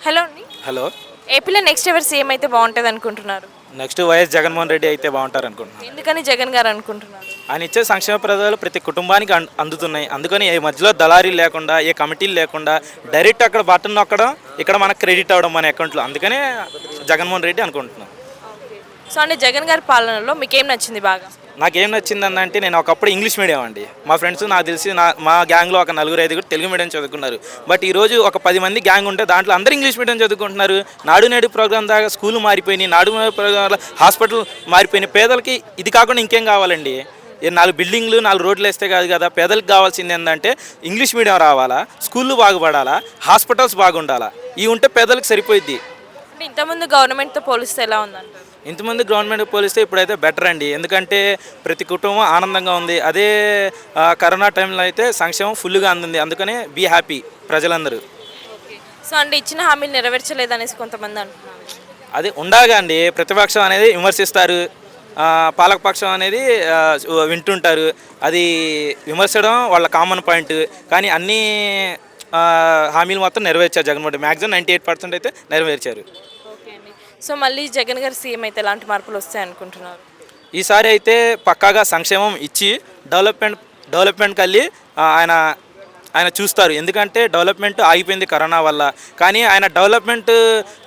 Hello అండి. Hello. ఏపీలో next ఎవరు సీఎం అయితే బాగుంటుంది అనుకుంటున్నారు? నెక్స్ట్ వైఎస్ జగన్మోహన్ రెడ్డి అయితే బాగుంటారు అనుకుంటున్నాను. ఎందుకని జగన్ గారు అనుకుంటున్నారు? ఆయన ఇచ్చే సంక్షేమ పథకాలు ప్రతి కుటుంబానికి అందుతున్నాయి. అందుకని ఏ మధ్యలో దళారీలు లేకుండా, ఏ కమిటీలు లేకుండా డైరెక్ట్ అక్కడ బటన్ నొక్కడం, ఇక్కడ మనకు క్రెడిట్ అవ్వడం మన అకౌంట్లో. అందుకనే జగన్మోహన్ రెడ్డి అనుకుంటున్నాను. సో అంటే జగన్ గారి పాలనలో మీకు ఏం నచ్చింది బాగా? నాకేం నచ్చింది అంటే, నేను ఒకప్పుడు ఇంగ్లీష్ మీడియం అండి. మా ఫ్రెండ్స్ నాకు తెలిసి మా గ్యాంగ్లో ఒక 4-5 తెలుగు మీడియం చదువుకున్నారు. బట్ ఈరోజు ఒక 10 మంది గ్యాంగ్ ఉంటే దాంట్లో అందరూ ఇంగ్లీష్ మీడియం చదువుకుంటున్నారు. నాడు నేడు ప్రోగ్రామ్ దాకా స్కూల్ మారిపోయినాయి, నాడు నేడు ప్రోగ్రామ్ హాస్పిటల్ మారిపోయినాయి. పేదలకి ఇది కాకుండా ఇంకేం కావాలండి? 4 బిల్డింగ్లు 4 రోడ్లు వేస్తే కాదు కదా. పేదలకు కావాల్సింది ఏంటంటే ఇంగ్లీష్ మీడియం రావాలా, స్కూళ్ళు బాగుపడాలా, హాస్పిటల్స్ బాగుండాలా. ఇవి ఉంటే పేదలకు సరిపోయిద్ది. అంటే ఇంతకుముందు గవర్నమెంట్తో పోలిస్తే ఎలా ఉందంటారు? ఇంతమంది గవర్నమెంట్ పోలిస్తే ఇప్పుడైతే బెటర్ అండి. ఎందుకంటే ప్రతి కుటుంబం ఆనందంగా ఉంది. అదే కరోనా టైంలో అయితే సంక్షేమం ఫుల్గా అందింది. అందుకనే బీ హ్యాపీ ప్రజలందరూ. సో అంటే ఇచ్చిన హామీలు నెరవేర్చలేదనేసి కొంతమంది అంటున్నారు. అది ఉండాగా అండి. ప్రతిపక్షం అనేది విమర్శిస్తారు, పాలకపక్షం అనేది వింటుంటారు. అది విమర్శడం వాళ్ళ కామన్ పాయింట్. కానీ అన్ని హామీలు మొత్తం నెరవేర్చారు జగన్మోహన్ రెడ్డి. మ్యాక్సిమం 98% అయితే నెరవేర్చారు. సో మళ్ళీ జగన్ గారు సీఎం అయితే ఎలాంటి మార్పులు వస్తాయి అనుకుంటున్నారు? ఈసారి అయితే పక్కాగా సంక్షేమం ఇచ్చి డెవలప్మెంట్ కల్లి ఆయన చూస్తారు. ఎందుకంటే డెవలప్మెంట్ ఆగిపోయింది కరోనా వల్ల. కానీ ఆయన డెవలప్మెంట్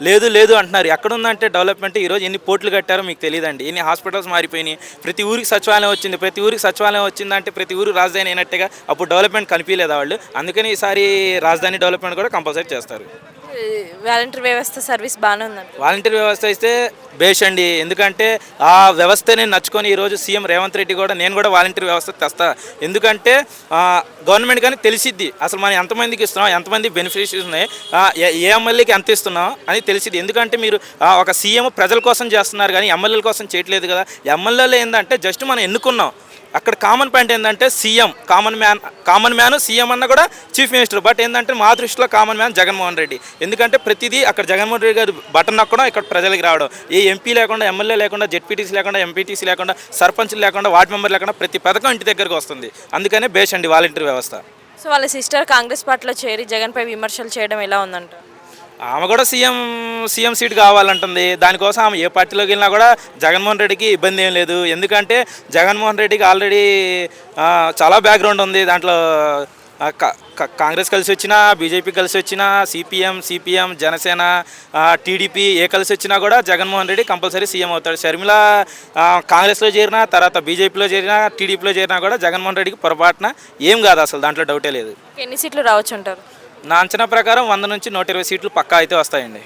లేదు అంటున్నారు. ఎక్కడుందంటే డెవలప్మెంట్ ఈరోజు ఎన్ని పోర్టులు కట్టారో మీకు తెలియదండి. ఎన్ని హాస్పిటల్స్ మారిపోయినాయి. ప్రతి ఊరికి సచివాలయం వచ్చింది. ప్రతి ఊరికి సచివాలయం వచ్చిందంటే ప్రతి ఊరు రాజధాని అయినట్టుగా. అప్పుడు డెవలప్మెంట్ కనిపించలేదు వాళ్ళు. అందుకని ఈసారి రాజధాని డెవలప్మెంట్ కూడా కంపల్సరీ చేస్తారు. వాలంటీర్ వ్యవస్థ సర్వీస్ బాగానే ఉందండి. వాలంటీర్ వ్యవస్థ అయితే బేష్ అండి. ఎందుకంటే ఆ వ్యవస్థనే నచ్చుకొని ఈరోజు సీఎం రేవంత్ రెడ్డి కూడా నేను కూడా వాలంటీర్ వ్యవస్థ తెస్తా. ఎందుకంటే గవర్నమెంట్ కానీ తెలిసిద్ది అసలు మనం ఎంతమందికి ఇస్తున్నాం, ఎంతమంది బెనిఫిషరీస్ ఉన్నాయి, ఏ ఎమ్మెల్యేకి ఎంత ఇస్తున్నాం అని తెలిసిద్ది. ఎందుకంటే మీరు ఒక సీఎం ప్రజల కోసం చేస్తున్నారు కానీ ఎమ్మెల్యేల కోసం చేయట్లేదు కదా. ఎమ్మెల్యేలు ఏంటంటే జస్ట్ మనం ఎన్నుకున్నాం. అక్కడ కామన్ పాయింట్ ఏంటంటే సీఎం కామన్ మ్యాన్, సీఎం అన్న కూడా చీఫ్ మినిస్టర్. బట్ ఏంటంటే మా దృష్టిలో కామన్ మ్యాన్ జగన్మోహన్ రెడ్డి. ఎందుకంటే ప్రతిదీ అక్కడ జగన్మోహన్ రెడ్డి గారు బటన్ నొక్కడం, ఇక్కడ ప్రజలకు రావడం. ఏ ఎంపీ లేకుండా, ఎమ్మెల్యే లేకుండా, జెడ్పీటీసీ లేకుండా, ఎంపీటీసీ లేకుండా, సర్పంచ్లు లేకుండా, వార్డు మెంబర్ లేకుండా ప్రతి పథకం ఇంటి దగ్గరకు వస్తుంది. అందుకనే బేస్ అండి వాలంటీర్ వ్యవస్థ. సో వాళ్ళ సిస్టర్ కాంగ్రెస్ పార్టీలో చేరి జగన్పై విమర్శలు చేయడం ఎలా ఉందంట? ఆమె కూడా సీఎం సీట్ కావాలంటుంది. దానికోసం ఆమె ఏ పార్టీలోకి వెళ్ళినా కూడా జగన్మోహన్ రెడ్డికి ఇబ్బంది ఏం లేదు. ఎందుకంటే జగన్మోహన్ రెడ్డికి ఆల్రెడీ చాలా బ్యాక్గ్రౌండ్ ఉంది. దాంట్లో కాంగ్రెస్ కలిసి వచ్చినా, బీజేపీ కలిసి వచ్చినా, సిపిఎం, జనసేన, టీడీపీ ఏ కలిసి వచ్చినా కూడా జగన్మోహన్ రెడ్డి కంపల్సరీ సీఎం అవుతాడు. షర్మిల కాంగ్రెస్లో చేరినా, తర్వాత బీజేపీలో చేరినా, టీడీపీలో చేరినా కూడా జగన్మోహన్ రెడ్డికి పొరపాటున ఏం కాదు. అసలు దాంట్లో డౌటే లేదు. ఎన్ని సీట్లు రావచ్చు అంటారు? నా అంచనా ప్రకారం 100 నుంచి 120 సీట్లు పక్కా అయితే వస్తాయండి.